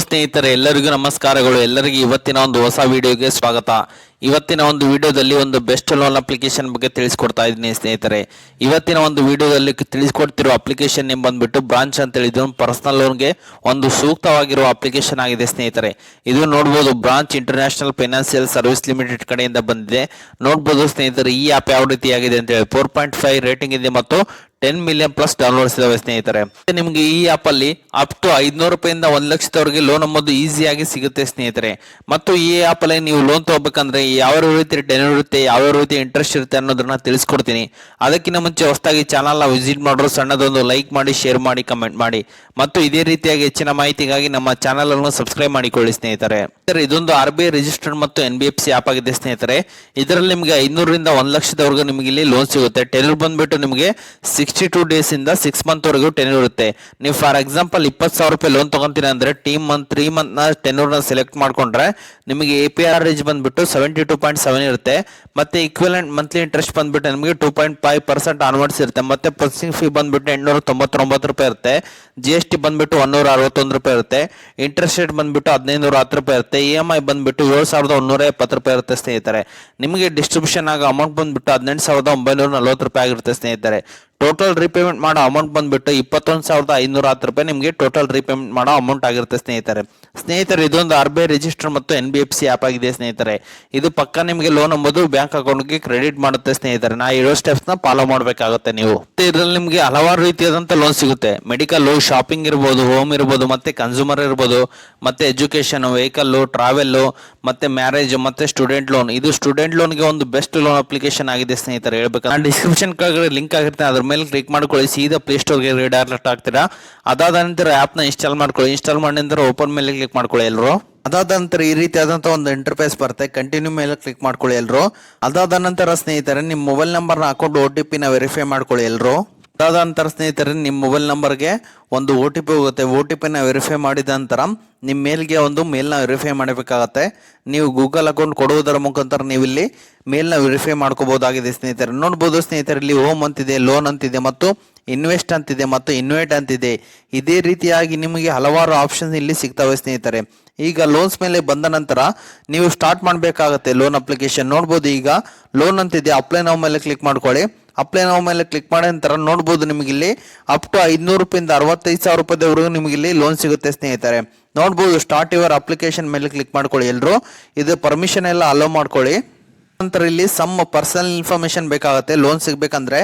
ಸ್ನೇಹಿತರೆ, ಎಲ್ಲರಿಗೂ ನಮಸ್ಕಾರಗಳು. ಎಲ್ಲರಿಗೂ ಇವತ್ತಿನ ಒಂದು ಹೊಸ ವಿಡಿಯೋಗೆ ಸ್ವಾಗತ. ಇವತ್ತಿನ ಒಂದು ವಿಡಿಯೋದಲ್ಲಿ ಒಂದು ಬೆಸ್ಟ್ ಲೋನ್ ಅಪ್ಲಿಕೇಶನ್ ಬಗ್ಗೆ ತಿಳಿಸ್ಕೊಡ್ತಾ ಇದ್ದೀನಿ ಸ್ನೇಹಿತರೆ. ಇವತ್ತಿನ ಒಂದು ವಿಡಿಯೋದಲ್ಲಿ ತಿಳಿಸ್ಕೊಡ್ತಿರೋ ಅಪ್ಲಿಕೇಶನ್ ನೇಮ್ ಬಂದ್ಬಿಟ್ಟು ಬ್ರಾಂಚ್ ಅಂತ ಹೇಳಿದ್ದು ಪರ್ಸನಲ್ ಲೋನ್ಗೆ ಒಂದು ಸೂಕ್ತವಾಗಿರುವ ಅಪ್ಲಿಕೇಶನ್ ಆಗಿದೆ ಸ್ನೇಹಿತರೆ. ಇದು ನೋಡ್ಬೋದು, branch international financial service limited ಕಡೆಯಿಂದ ಬಂದಿದೆ. ನೋಡ್ಬೋದು ಸ್ನೇಹಿತರೆ, ಈ ಆಪ್ ಯಾವ ರೀತಿ ಆಗಿದೆ ಅಂತ ಹೇಳಿ 4.5 ರೇಟಿಂಗ್ ಇದೆ ಮತ್ತು 10 ಮಿಲಿಯನ್ ಪ್ಲಸ್ ಡೌನ್ಲೋಡ್ಸ್ ಇದಾವೆ ಸ್ನೇಹಿತರೆ. ನಿಮಗೆ ಈ ಆಪ್ ಅಲ್ಲಿ ಅಪ್ ಟು 500 ರೂಪಾಯಿಂದ 1 ಲಕ್ಷದವರೆಗೆ ಲೋನ್ ಎಂಬುದು ಈಸಿಯಾಗಿ ಸಿಗುತ್ತೆ ಸ್ನೇಹಿತರೆ. ಮತ್ತು ಈ ಆಪ್ ಅಲ್ಲಿ ನೀವು ಲೋನ್ ತಗೋಬೇಕಂದ್ರೆ ಯಾವ ರೀತಿ ಟೆನ್ಯೂರ್ ಇರುತ್ತೆ, ಯಾವ ರೀತಿ ಇಂಟ್ರೆಸ್ಟ್ ಇರುತ್ತೆ ಅನ್ನೋದನ್ನ ತಿಳಿಸ್ಕೊಡ್ತೀನಿ. ಅದಕ್ಕಿಂತ ಮುಂಚೆ ಹೊಸದಾಗಿ ಚಾನಲ್ ವಿಸಿಟ್ ಮಾಡೋರು ಸಣ್ಣದೊಂದು ಲೈಕ್ ಮಾಡಿ, ಶೇರ್ ಮಾಡಿ, ಕಮೆಂಟ್ ಮಾಡಿ ಮತ್ತು ಇದೇ ರೀತಿಯಾಗಿ ಹೆಚ್ಚಿನ ಮಾಹಿತಿಗಾಗಿ ನಮ್ಮ ಚಾನಲ್ ಅನ್ನು ಸಬ್ಸ್ಕ್ರೈಬ್ ಮಾಡಿಕೊಳ್ಳಿ ಸ್ನೇಹಿತರೆ. ಇದೊಂದು RBI ರಿಜಿಸ್ಟರ್ಡ್ ಮತ್ತು NBFC ಆಪ್ ಆಗಿದೆ ಸ್ನೇಹಿತರೆ. ಇದರಲ್ಲಿ ನಿಮಗೆ 500 ರಿಂದ 1 ಲಕ್ಷದವರೆಗೂ ನಿಮಗೆ ಇಲ್ಲಿ ಲೋನ್ ಸಿಗುತ್ತೆ. ಟೆನ್ಯೂರ್ ಬಂದ್ಬಿಟ್ಟು ನಿಮಗೆ 62 ಡೇಸ್ ಇಂದ 6 ಮಂತ್ ವರೆಗೂ ಟೆನ್ಯೂರ್ ಇರುತ್ತೆ. ನೀವು ಫಾರ್ ಎಕ್ಸಾಂಪಲ್ 20,000 ರೂಪಾಯಿ ಲೋನ್ ತಗೊಂತೀರಾ ಅಂದ್ರೆ 3 ಮಂತ್ ನ ಟೆನ್ಯೂರ್ ನ ಸೆಲೆಕ್ಟ್ ಮಾಡ್ಕೊಂಡ್ರೆ ನಿಮಗೆ APR ರೇಂಜ್ ಬಂದ್ಬಿಟ್ಟು 72.7 ಇರುತ್ತೆ. ಮತ್ತೆ ಈಕ್ವಿಲೆಂಟ್ ಮಂತ್ಲಿ ಇಂಟ್ರೆಸ್ಟ್ ಬಂದ್ಬಿಟ್ಟು ನಿಮಗೆ 2.5% ಆನ್ವರ್ಡ್ಸ್ ಇರುತ್ತೆ. ಮತ್ತೆ ಪ್ರೊಸೆಸಿಂಗ್ ಫೀ ಬಂದ್ಬಿಟ್ಟು 899 ರೂಪಾಯಿ ಇರುತ್ತೆ. GST ಬಂದ್ಬಿಟ್ಟು 161 ರೂಪಾಯಿ ಇರುತ್ತೆ. ಇಂಟ್ರೆಸ್ಟ್ ರೇಟ್ ಬಂದ್ಬಿಟ್ಟು 1510 ರೂಪಾಯಿ ಇರುತ್ತೆ. EMI ಬಂದ್ಬಿಟ್ಟು 7170 ರೂಪಾಯಿ ಇರುತ್ತೆ ಸ್ನೇಹಿತರೆ. ನಿಮಗೆ ಡಿಸ್ಟ್ರಿಬ್ಯೂಷನ್ ಆಗ ಅಮೌಂಟ್ ಬಂದ್ಬಿಟ್ಟು 18,940 ರೂಪಾಯಿ ಆಗಿರುತ್ತೆ ಸ್ನೇಹಿತರೆ. ಟೋಟಲ್ ರೀಪೇಮೆಂಟ್ ಮಾಡೋ ಅಮೌಂಟ್ ಬಂದ್ಬಿಟ್ಟು 21,510 ರೂಪಾಯಿ ನಿಮಗೆ ಟೋಟಲ್ ರೀಪೇಮೆಂಟ್ ಮಾಡೋ ಅಮೌಂಟ್ ಆಗಿರುತ್ತೆ ಸ್ನೇಹಿತರೆ. ಇದೊಂದು RBI ರಿಜಿಸ್ಟರ್ ಮತ್ತು NBFC ಆಪ್ ಆಗಿದೆ ಸ್ನೇಹಿತರೆ. ಇದು ಪಕ್ಕ ನಿಮಗೆ ಲೋನ್ ಎಂಬುದು ಬ್ಯಾಂಕ್ ಅಕೌಂಟ್ಗೆ ಕ್ರೆಡಿಟ್ ಮಾಡುತ್ತೆ ಸ್ನೇಹಿತರೆ. ನಾ ಹೇಳೋ ಸ್ಟೆಪ್ಸ್ ನ ಫಾಲೋ ಮಾಡಬೇಕಾಗುತ್ತೆ ನೀವು. ಇದರಲ್ಲಿ ನಿಮಗೆ ಹಲವಾರು ರೀತಿಯಾದಂತ ಲೋನ್ ಸಿಗುತ್ತೆ. ಮೆಡಿಕಲ್, ಶಾಪಿಂಗ್ ಇರ್ಬೋದು, ಹೋಮ್ ಇರ್ಬೋದು, ಮತ್ತೆ ಕನ್ಸ್ಯೂಮರ್ ಇರ್ಬೋದು, ಮತ್ತೆ ಎಜುಕೇಶನ್, ವೆಹಿಕಲ್, ಟ್ರಾವೆಲ್, ಮತ್ತೆ ಮ್ಯಾರೇಜ್, ಮತ್ತೆ ಸ್ಟೂಡೆಂಟ್ ಲೋನ್. ಇದು ಸ್ಟೂಡೆಂಟ್ ಲೋನ್ಗೆ ಒಂದು ಬೆಸ್ಟ್ ಲೋನ್ ಅಪ್ಲಿಕೇಶನ್ ಆಗಿದೆ ಸ್ನೇಹಿತರೆ. ಹೇಳ್ಬೇಕು, ನಾನು ಡಿಸ್ಕ್ರಿಪ್ಷನ್ ಕೆಳಗಡೆ ಲಿಂಕ್ ಆಗಿರುತ್ತೆ, ಅದ್ರ ಮೇಲೆ ಕ್ಲಿಕ್ ಮಾಡ್ಕೊಳ್ಳಿ, ಸೀದಾ ಪ್ಲೇ ಸ್ಟೋರ್ಗೆ ರೀಡೈರೆಕ್ಟ್ ಆಗ್ತೀರಾ. ಅದಾದ ನಂತರ ಆಪ್ ನ ಇನ್ಸ್ಟಾಲ್ ಮಾಡ್ಕೊಳ್ಳಿ. ಇನ್ಸ್ಟಾಲ್ ಮಾಡಿದ ನಂತರ ಓಪನ್ ಮೇಲೆ ಕ್ಲಿಕ್ ಮಾಡ್ಕೊಳ್ಳಿ ಎಲ್ಲರೂ. ಅದಾದ ನಂತರ ಈ ರೀತಿಯಾದಂತಹ ಒಂದು ಇಂಟರ್ಫೇಸ್ ಬರುತ್ತೆ. ಕಂಟಿನ್ಯೂ ಮೇಲೆ ಕ್ಲಿಕ್ ಮಾಡ್ಕೊಳ್ಳಿ ಎಲ್ಲರೂ. ಅದಾದ ನಂತರ ಸ್ನೇಹಿತರೆ, ನಿಮ್ಮ ಮೊಬೈಲ್ ನಂಬರ್ ನ ಹಾಕೊಂಡು OTP ನ ವೆರಿಫೈ ಮಾಡ್ಕೊಳ್ಳಿ ಎಲ್ಲರೂ. ಅದಾದ ನಂತರ ಸ್ನೇಹಿತರೆ, ನಿಮ್ಮ ಮೊಬೈಲ್ ನಂಬರ್ಗೆ ಒಂದು OTP ಹೋಗುತ್ತೆ. OTP ನ ವೆರಿಫೈ ಮಾಡಿದ ನಂತರ ನಿಮ್ಮ ಮೇಲ್ಗೆ ಒಂದು ಮೇಲ್ನ ವೆರಿಫೈ ಮಾಡಬೇಕಾಗತ್ತೆ. ನೀವು ಗೂಗಲ್ ಅಕೌಂಟ್ ಕೊಡುವುದರ ಮುಖಾಂತರ ನೀವು ಇಲ್ಲಿ ಮೇಲ್ನ ವೆರಿಫೈ ಮಾಡ್ಕೋಬಹುದಾಗಿದೆ ಸ್ನೇಹಿತರೆ. ನೋಡ್ಬೋದು ಸ್ನೇಹಿತರೆ, ಇಲ್ಲಿ ಹೋಮ್ ಅಂತಿದೆ, ಲೋನ್ ಅಂತಿದೆ ಮತ್ತು ಇನ್ವೆಸ್ಟ್ ಅಂತಿದೆ ಮತ್ತು ಇನ್ವೈಟ್ ಅಂತಿದೆ. ಇದೇ ರೀತಿಯಾಗಿ ನಿಮಗೆ ಹಲವಾರು ಆಪ್ಷನ್ಸ್ ಇಲ್ಲಿ ಸಿಗ್ತವೆ ಸ್ನೇಹಿತರೆ. ಈಗ ಲೋನ್ಸ್ ಮೇಲೆ ಬಂದ ನಂತರ ನೀವು ಸ್ಟಾರ್ಟ್ ಮಾಡಬೇಕಾಗತ್ತೆ ಲೋನ್ ಅಪ್ಲಿಕೇಶನ್. ನೋಡ್ಬೋದು, ಈಗ ಲೋನ್ ಅಂತಿದೆ, ಅಪ್ಲೈ ನೌ ಮೇಲೆ ಕ್ಲಿಕ್ ಮಾಡ್ಕೊಳ್ಳಿ. ಅಪ್ಲೈ ನೌ ಮೇಲೆ ಕ್ಲಿಕ್ ಮಾಡಿದ ನಂತರ ನೋಡ್ಬೋದು, ನಿಮಗೆ ಇಲ್ಲಿ ಅಪ್ ಟು 500 ರೂಪಾಯಿಂದ 65,000 ರೂಪಾಯಿವರೆಗೂ ನಿಮಗೆ ಇಲ್ಲಿ ಲೋನ್ ಸಿಗುತ್ತೆ ಸ್ನೇಹಿತರೆ. ನೋಡ್ಬೋದು, ಸ್ಟಾರ್ಟ್ ಯುವರ್ ಅಪ್ಲಿಕೇಶನ್ ಮೇಲೆ ಕ್ಲಿಕ್ ಮಾಡ್ಕೊಳ್ಳಿ ಎಲ್ಲರೂ. ಇದು ಪರ್ಮಿಷನ್ ಎಲ್ಲ ಅಲೋ ಮಾಡ್ಕೊಳ್ಳಿ. ನಂತರ ಇಲ್ಲಿ ಸಮ್ ಪರ್ಸನಲ್ ಇನ್ಫಾರ್ಮೇಶನ್ ಬೇಕಾಗುತ್ತೆ. ಲೋನ್ ಸಿಗ್ಬೇಕಂದ್ರೆ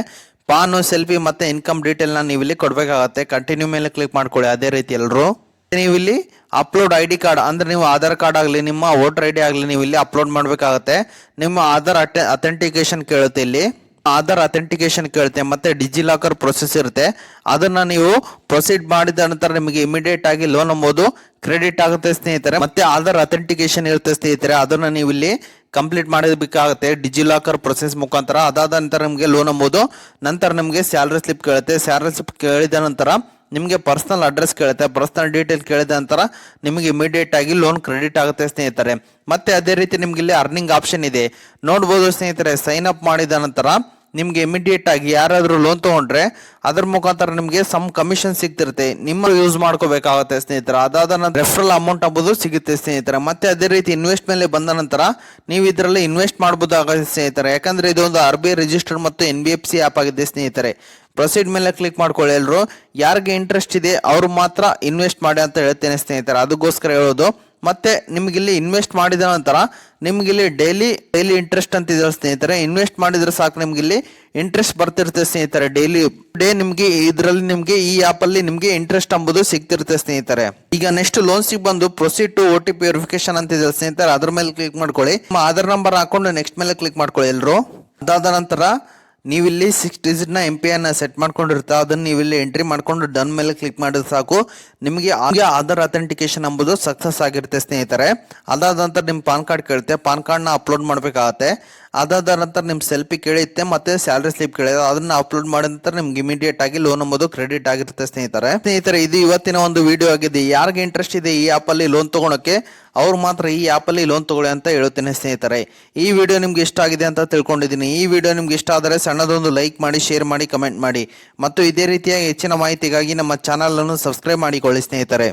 ಪಾನ್, ಸೆಲ್ಫಿ ಮತ್ತೆ ಇನ್ಕಮ್ ಡೀಟೇಲ್ ನ ನೀವು ಇಲ್ಲಿ ಕೊಡ್ಬೇಕಾಗತ್ತೆ. ಕಂಟಿನ್ಯೂ ಮೇಲೆ ಕ್ಲಿಕ್ ಮಾಡ್ಕೊಳ್ಳಿ. ಅದೇ ರೀತಿ ಎಲ್ಲರೂ ನೀವು ಇಲ್ಲಿ ಅಪ್ಲೋಡ್ ID ಕಾರ್ಡ್ ಅಂದ್ರೆ ನೀವು ಆಧಾರ್ ಕಾರ್ಡ್ ಆಗಲಿ, ನಿಮ್ಮ ವೋಟರ್ ID ಆಗಲಿ, ನೀವು ಇಲ್ಲಿ ಅಪ್ಲೋಡ್ ಮಾಡಬೇಕಾಗತ್ತೆ. ನಿಮ್ಮ ಆಧಾರ್ ಅಥೆಂಟಿಕೇಶನ್ ಕೇಳುತ್ತೆ, ಇಲ್ಲಿ ಆಧಾರ್ ಅಥೆಂಟಿಕೇಶನ್ ಕೇಳುತ್ತೆ. ಮತ್ತೆ ಡಿಜಿಲಾಕರ್ ಪ್ರೊಸೆಸ್ ಇರುತ್ತೆ. ಅದನ್ನ ನೀವು ಪ್ರೊಸೀಡ್ ಮಾಡಿದ ನಂತರ ನಿಮಗೆ ಇಮಿಡಿಯೇಟ್ ಆಗಿ ಲೋನ್ ಎಂಬುದು ಕ್ರೆಡಿಟ್ ಆಗುತ್ತೆ ಸ್ನೇಹಿತರೆ. ಮತ್ತೆ ಆಧಾರ್ ಅಥೆಂಟಿಕೇಶನ್ ಇರುತ್ತೆ ಸ್ನೇಹಿತರೆ, ಅದನ್ನ ನೀವು ಇಲ್ಲಿ ಕಂಪ್ಲೀಟ್ ಮಾಡಬೇಕಾಗುತ್ತೆ ಡಿಜಿಲಾಕರ್ ಪ್ರೊಸೆಸ್ ಮುಖಾಂತರ. ಅದಾದ ನಂತರ ನಿಮಗೆ ಲೋನ್ ಎಂಬುದು, ನಂತರ ನಿಮಗೆ ಸ್ಯಾಲರಿ ಸ್ಲಿಪ್ ಕೇಳುತ್ತೆ. ಸ್ಯಾಲರಿ ಸ್ಲಿಪ್ ಕೇಳಿದ ನಂತರ ನಿಮಗೆ ಪರ್ಸನಲ್ ಅಡ್ರೆಸ್ ಕೇಳುತ್ತೆ. ಪರ್ಸನಲ್ ಡೀಟೇಲ್ ಕೇಳಿದ ನಂತರ ನಿಮಗೆ ಇಮಿಡಿಯೇಟ್ ಆಗಿ ಲೋನ್ ಕ್ರೆಡಿಟ್ ಆಗುತ್ತೆ ಸ್ನೇಹಿತರೆ. ಮತ್ತೆ ಅದೇ ರೀತಿ ನಿಮ್ಗೆ ಇಲ್ಲಿ ಅರ್ನಿಂಗ್ ಆಪ್ಷನ್ ಇದೆ. ನೋಡ್ಬೋದು ಸ್ನೇಹಿತರೆ, ಸೈನ್ ಅಪ್ ಮಾಡಿದ ನಂತರ ನಿಮ್ಗೆ ಇಮಿಡಿಯೇಟ್ ಆಗಿ ಯಾರಾದ್ರೂ ಲೋನ್ ತಗೊಂಡ್ರೆ ಅದ್ರ ಮುಖಾಂತರ ನಿಮ್ಗೆ ಸಮ್ ಕಮಿಷನ್ ಸಿಗ್ತಿರುತ್ತೆ, ನಿಮ್ಮ ಯೂಸ್ ಮಾಡ್ಕೋಬೇಕಾಗುತ್ತೆ ಸ್ನೇಹಿತರೆ. ಅದಾದ ನಂತರ ರೆಫರಲ್ ಅಮೌಂಟ್ ಎಂಬುದು ಸಿಗುತ್ತೆ ಸ್ನೇಹಿತರೆ. ಮತ್ತೆ ಅದೇ ರೀತಿ ಇನ್ವೆಸ್ಟ್ ಮೇಲೆ ಬಂದ ನಂತರ ನೀವು ಇದರಲ್ಲಿ ಇನ್ವೆಸ್ಟ್ ಮಾಡಬಹುದಾಗುತ್ತೆ ಸ್ನೇಹಿತರೆ. ಯಾಕಂದ್ರೆ ಇದೊಂದು RBI ರಿಜಿಸ್ಟರ್ಡ್ ಮತ್ತು NBFC ಆಪ್ ಆಗಿದೆ ಸ್ನೇಹಿತರೆ. ಪ್ರೊಸೀಡ್ ಮೇಲೆ ಕ್ಲಿಕ್ ಮಾಡ್ಕೊಳ್ಳಿ ಎಲ್ಲರೂ. ಯಾರಿಗೆ ಇಂಟ್ರೆಸ್ಟ್ ಇದೆ ಅವರು ಮಾತ್ರ ಇನ್ವೆಸ್ಟ್ ಮಾಡಿ ಅಂತ ಹೇಳ್ತೇನೆ ಸ್ನೇಹಿತರೆ, ಅದಕ್ಕೋಸ್ಕರ ಹೇಳೋದು. ಮತ್ತೆ ನಿಮ್ಗೆ ಇಲ್ಲಿ ಇನ್ವೆಸ್ಟ್ ಮಾಡಿದ ನಂತರ ನಿಮ್ಗೆ ಇಲ್ಲಿ ಡೈಲಿ ಇಂಟ್ರೆಸ್ಟ್ ಅಂತಿದೆ ಸ್ನೇಹಿತರೆ. ಇನ್ವೆಸ್ಟ್ ಮಾಡಿದ್ರೆ ಸಾಕು, ನಿಮ್ಗೆ ಇಲ್ಲಿ ಇಂಟ್ರೆಸ್ಟ್ ಬರ್ತಿರುತ್ತೆ ಸ್ನೇಹಿತರೆ. ಡೇ ನಿಮ್ಗೆ ಇದರಲ್ಲಿ ನಿಮ್ಗೆ ಈ ಆಪ್ ಅಲ್ಲಿ ನಿಮ್ಗೆ ಇಂಟ್ರೆಸ್ಟ್ ಎಂಬುದು ಸಿಗ್ತಿರುತ್ತೆ ಸ್ನೇಹಿತರೆ. ಈಗ ನೆಕ್ಸ್ಟ್ ಲೋನ್ಸ್ ಬಂದು ಪ್ರೊಸೀಡ್ ಟು OTP ವೆರಿಫಿಕೇಶನ್ ಅಂತಿದೆ ಸ್ನೇಹಿತರೆ, ಅದ್ರ ಮೇಲೆ ಕ್ಲಿಕ್ ಮಾಡ್ಕೊಳ್ಳಿ. ನಿಮ್ಮ ಆಧಾರ್ ನಂಬರ್ ಹಾಕೊಂಡು ನೆಕ್ಸ್ಟ್ ಮೇಲೆ ಕ್ಲಿಕ್ ಮಾಡ್ಕೊಳ್ಳಿ ಎಲ್ಲರೂ. ಅದಾದ ನಂತರ ನೀವಿಲ್ಲಿ 6 ಡಿಜಿಟ್ ನ MPN ಸೆಟ್ ಮಾಡ್ಕೊಂಡಿರ್ತಾ, ಅದನ್ನ ನೀವಿಲ್ಲಿ ಎಂಟ್ರಿ ಮಾಡ್ಕೊಂಡು ಡನ್ ಮೇಲೆ ಕ್ಲಿಕ್ ಮಾಡಿದ್ರೆ ಸಾಕು, ನಿಮಗೆ ಆಧಾರ್ ಅಥೆಂಟಿಕೇಶನ್ ಎಂಬುದು ಸಕ್ಸಸ್ ಆಗಿರುತ್ತೆ ಸ್ನೇಹಿತರೆ. ಅದಾದ ನಂತರ ನಿಮ್ಮ ಪಾನ್ ಕಾರ್ಡ್ ಕೇಳುತ್ತೆ, ಪಾನ್ ಕಾರ್ಡ್ ನ ಅಪ್ಲೋಡ್ ಮಾಡಬೇಕಾಗತ್ತೆ. ಅದಾದ ನಂತರ ನಿಮ್ ಸೆಲ್ಫಿ ಕೇಳುತ್ತೆ, ಮತ್ತೆ ಸ್ಯಾಲರಿ ಸ್ಲಿಪ್ ಕೇಳುತ್ತೆ. ಅದನ್ನ ಅಪ್ಲೋಡ್ ಮಾಡಿದ ನಂತರ ನಿಮ್ಗೆ ಇಮಿಡಿಯೇಟ್ ಆಗಿ ಲೋನ್ ಎಂಬುದು ಕ್ರೆಡಿಟ್ ಆಗಿರುತ್ತೆ ಸ್ನೇಹಿತರೆ. ಇದು ಇವತ್ತಿನ ಒಂದು ವಿಡಿಯೋ ಆಗಿದೆ. ಯಾರಿಗೆ ಇಂಟ್ರೆಸ್ಟ್ ಇದೆ ಈ ಆಪ್ ಅಲ್ಲಿ ಲೋನ್ ತಗೊಳಕ್ಕೆ ಅವ್ರು ಮಾತ್ರ ಈ ಆಪ್ ಅಲ್ಲಿ ಲೋನ್ ತಗೊಳ್ಳಿ ಅಂತ ಹೇಳುತ್ತೇನೆ ಸ್ನೇಹಿತರೆ. ಈ ವಿಡಿಯೋ ನಿಮ್ಗೆ ಇಷ್ಟ ಆಗಿದೆ ಅಂತ ತಿಳ್ಕೊಂಡಿದ್ದೀನಿ. ಈ ವಿಡಿಯೋ ನಿಮ್ಗೆ ಇಷ್ಟ ಆದರೆ ಸಣ್ಣದೊಂದು ಲೈಕ್ ಮಾಡಿ, ಶೇರ್ ಮಾಡಿ, ಕಮೆಂಟ್ ಮಾಡಿ ಮತ್ತು ಇದೇ ರೀತಿಯ ಹೆಚ್ಚಿನ ಮಾಹಿತಿಗಾಗಿ ನಮ್ಮ ಚಾನಲ್ ಅನ್ನು ಸಬ್ಸ್ಕ್ರೈಬ್ ಮಾಡಿಕೊಳ್ಳಿ ಸ್ನೇಹಿತರೆ.